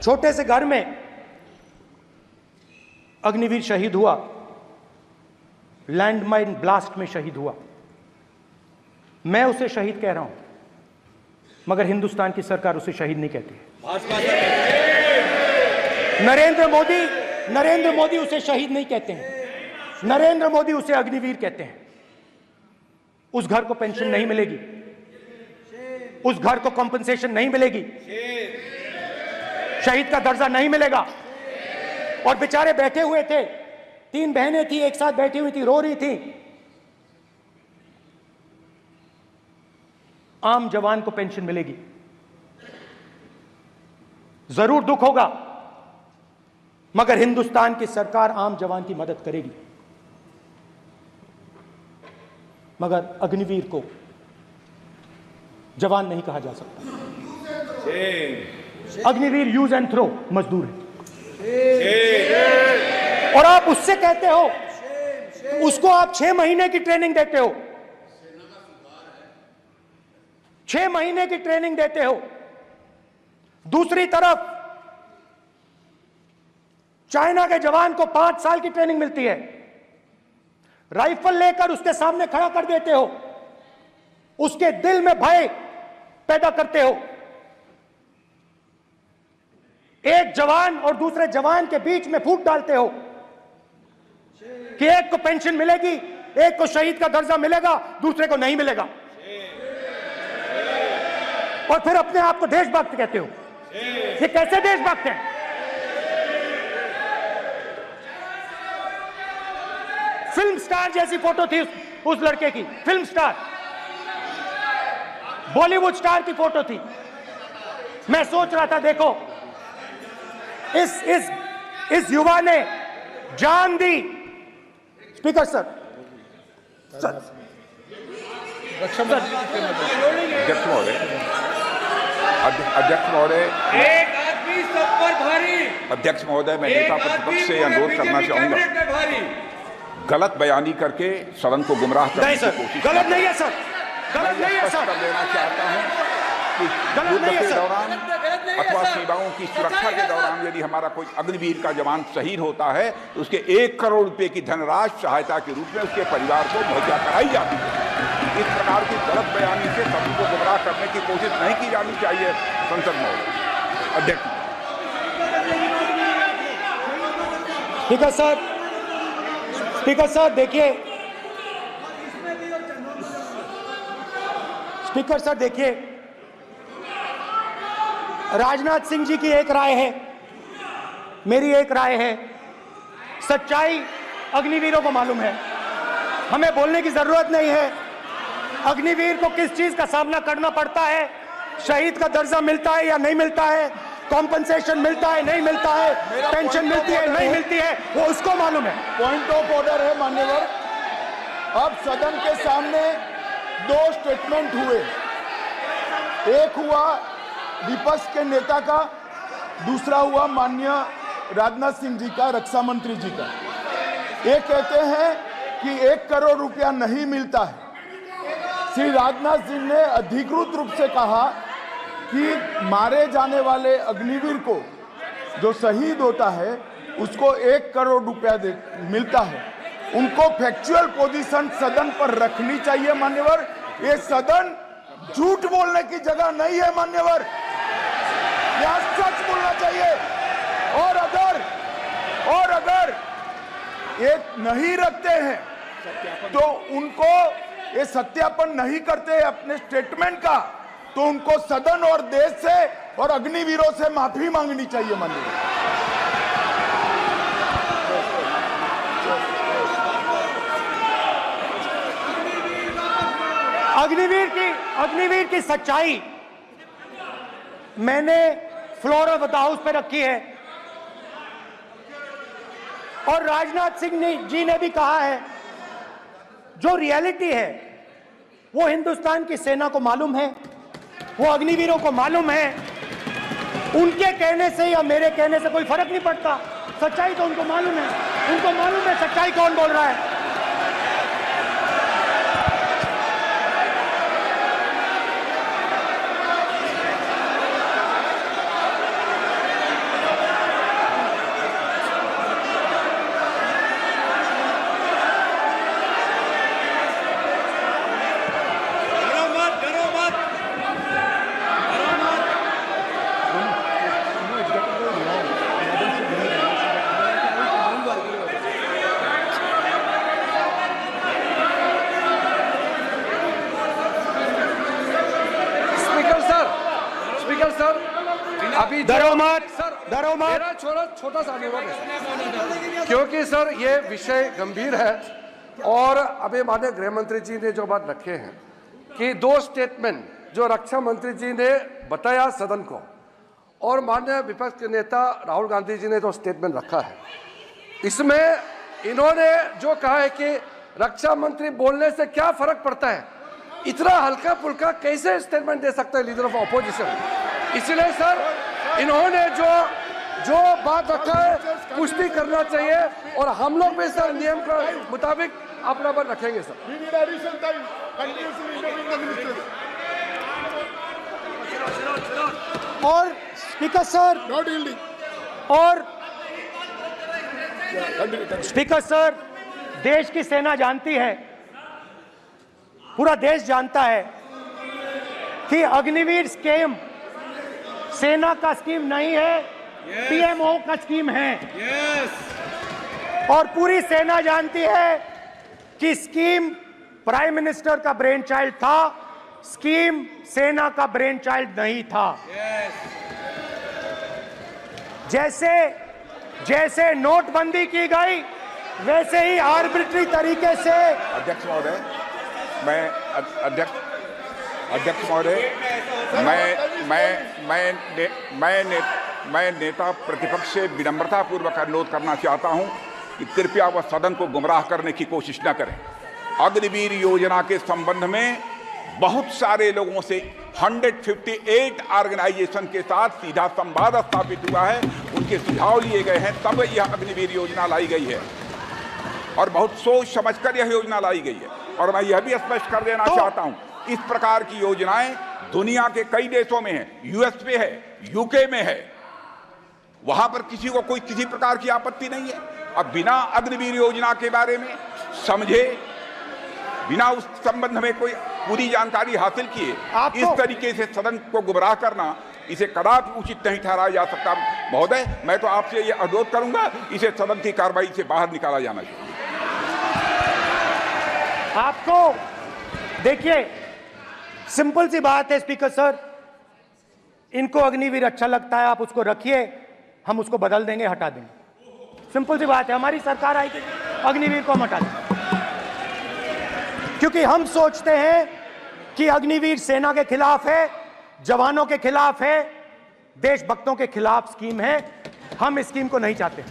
छोटे से घर में अग्निवीर शहीद हुआ, लैंडमाइन ब्लास्ट में शहीद हुआ। मैं उसे शहीद कह रहा हूं, मगर हिंदुस्तान की सरकार उसे शहीद नहीं कहती है। नरेंद्र मोदी उसे शहीद नहीं कहते हैं, नरेंद्र मोदी उसे अग्निवीर कहते हैं। उस घर को पेंशन नहीं मिलेगी, उस घर को कॉम्पनसेशन नहीं मिलेगी, शहीद का दर्जा नहीं मिलेगा। और बेचारे बैठे हुए थे, 3 बहनें थी, एक साथ बैठी हुई थी, रो रही थी। आम जवान को पेंशन मिलेगी, जरूर दुख होगा, मगर हिंदुस्तान की सरकार आम जवान की मदद करेगी। मगर अग्निवीर को जवान नहीं कहा जा सकता। अग्निवीर यूज एंड थ्रो मजदूर है। और आप उससे कहते हो, उसको आप 6 महीने की ट्रेनिंग देते हो, 6 महीने की ट्रेनिंग देते हो। दूसरी तरफ चाइना के जवान को 5 साल की ट्रेनिंग मिलती है, राइफल लेकर उसके सामने खड़ा कर देते हो, उसके दिल में भय पैदा करते हो। एक जवान और दूसरे जवान के बीच में फूट डालते हो कि एक को पेंशन मिलेगी, एक को शहीद का दर्जा मिलेगा, दूसरे को नहीं मिलेगा, और फिर अपने आप को देशभक्त कहते हो। ये कैसे देशभक्त हैं? फिल्म स्टार जैसी फोटो थी उस लड़के की, फिल्म स्टार, बॉलीवुड स्टार की फोटो थी। मैं सोच रहा था, देखो इस युवा ने जान दी। स्पीकर सर, अध्यक्ष महोदय, एक आदमी सब पर भारी। अध्यक्ष महोदय, मैं नेता प्रतिपक्ष से अनुरोध करना चाहूंगा, गलत बयानी करके सदन को गुमराह करने की कोशिश गलत नहीं है सर, गलत नहीं है सर, कर देना चाहता हूं कि युद्ध के दौरान अथवा सीमाओं की सुरक्षा के दौरान यदि हमारा कोई अग्निवीर का जवान शहीद होता है तो उसके 1 करोड़ रुपए की धनराशि सहायता के रूप में उसके परिवार को मुहैया कराई जाती है। इस प्रकार की गलत बयानी से सदन को गुमराह करने की कोशिश नहीं की जानी चाहिए। संसद महोदय, अध्यक्ष। स्पीकर सर, स्पीकर सर देखिए, स्पीकर सर देखिए, राजनाथ सिंह जी की एक राय है, मेरी एक राय है। सच्चाई अग्निवीरों को मालूम है, हमें बोलने की जरूरत नहीं है। अग्निवीर को किस चीज का सामना करना पड़ता है, शहीद का दर्जा मिलता है या नहीं मिलता है, कॉम्पनसेशन मिलता है नहीं मिलता है, पेंशन मिलती है नहीं मिलती है, वो उसको मालूम है। पॉइंट ऑफ ऑर्डर है मान्यवर। अब सदन के सामने 2 स्टेटमेंट हुए, एक हुआ विपक्ष के नेता का, दूसरा हुआ माननीय राजनाथ सिंह जी का, रक्षा मंत्री जी का। ये कहते हैं कि 1 करोड़ रुपया नहीं मिलता है। श्री राजनाथ सिंह ने अधिकृत रूप से कहा कि मारे जाने वाले अग्निवीर को जो शहीद होता है उसको 1 करोड़ रुपया मिलता है। उनको फैक्चुअल पोजीशन सदन पर रखनी चाहिए मान्यवर। ये सदन झूठ बोलने की जगह नहीं है मान्यवर, यहाँ सच बोलना चाहिए। और अगर ये नहीं रखते हैं तो उनको ये सत्यापन नहीं करते अपने स्टेटमेंट का, तो उनको सदन और देश से और अग्निवीरों से माफी मांगनी चाहिए माननीय। अग्निवीर की सच्चाई मैंने फ्लोर ऑफ द हाउस पे रखी है, और राजनाथ सिंह जी ने भी कहा है। जो रियलिटी है वो हिंदुस्तान की सेना को मालूम है, वो अग्निवीरों को मालूम है। उनके कहने से या मेरे कहने से कोई फर्क नहीं पड़ता, सच्चाई तो उनको मालूम है। उनको मालूम है सच्चाई कौन बोल रहा है। अभी डरो मत, सर, डरो मत। मेरा छोटा सा अनुरोध है, क्योंकि सर ये विषय गंभीर है और अभी माननीय गृह मंत्री जी ने जो बात रखे हैं कि 2 स्टेटमेंट जो रक्षा मंत्री जी ने बताया सदन को और माननीय विपक्ष के नेता राहुल गांधी जी ने जो स्टेटमेंट रखा है, इसमें इन्होंने जो कहा है कि रक्षा मंत्री बोलने से क्या फर्क पड़ता है, इतना हल्का फुल्का कैसे स्टेटमेंट दे सकते हैं लीडर ऑफ ऑपोजिशन। इसलिए सर इन्होंने जो बात रखा है पुष्टि करना चाहिए और हम लोग भी सर नियम के मुताबिक अपना पर रखेंगे sir. We need additional time. Continuously interviewing the minister. और स्पीकर सर, Not yielding. और Continue. स्पीकर सर, देश की सेना जानती है, पूरा देश जानता है कि अग्निवीर स्कीम सेना का स्कीम नहीं है, पीएमओ का स्कीम है। और पूरी सेना जानती है कि स्कीम प्राइम मिनिस्टर का ब्रेन चाइल्ड था, स्कीम सेना का ब्रेन चाइल्ड नहीं था। जैसे नोटबंदी की गई वैसे ही आर्बिट्री तरीके से। अध्यक्ष महोदय, अध्यक्ष महोदय, मैं नेता प्रतिपक्ष से विनम्रता पूर्वक अनुरोध करना चाहता हूं कि कृपया वह सदन को गुमराह करने की कोशिश न करें। अग्निवीर योजना के संबंध में बहुत सारे लोगों से 158 ऑर्गेनाइजेशन के साथ सीधा संवाद स्थापित हुआ है, उनके सुझाव लिए गए हैं, तब यह अग्निवीर योजना लाई गई है और बहुत सोच समझकर यह योजना लाई गई है। और मैं यह भी स्पष्ट कर देना चाहता हूं, इस प्रकार की योजनाएं दुनिया के कई देशों में है, यूएस में है, यूके में है, वहां पर किसी को कोई किसी प्रकार की आपत्ति नहीं है। अब बिना अग्निवीर योजना के बारे में समझे, बिना उस संबंध में कोई पूरी जानकारी हासिल किए इस तरीके से सदन को गुमराह करना, इसे कदापि उचित नहीं ठहराया जा सकता। महोदय, मैं तो आपसे ये अनुरोध करूंगा, इसे सदन की कार्रवाई से बाहर निकाला जाना चाहिए। आपको देखिए, सिंपल सी बात है स्पीकर सर, इनको अग्निवीर अच्छा लगता है, आप उसको रखिए, हम उसको बदल देंगे, हटा देंगे। सिंपल सी बात है, हमारी सरकार आएगी, अग्निवीर को हम हटा देंगे, क्योंकि हम सोचते हैं कि अग्निवीर सेना के खिलाफ है, जवानों के खिलाफ है, देशभक्तों के खिलाफ स्कीम है। हम इस स्कीम को नहीं चाहते।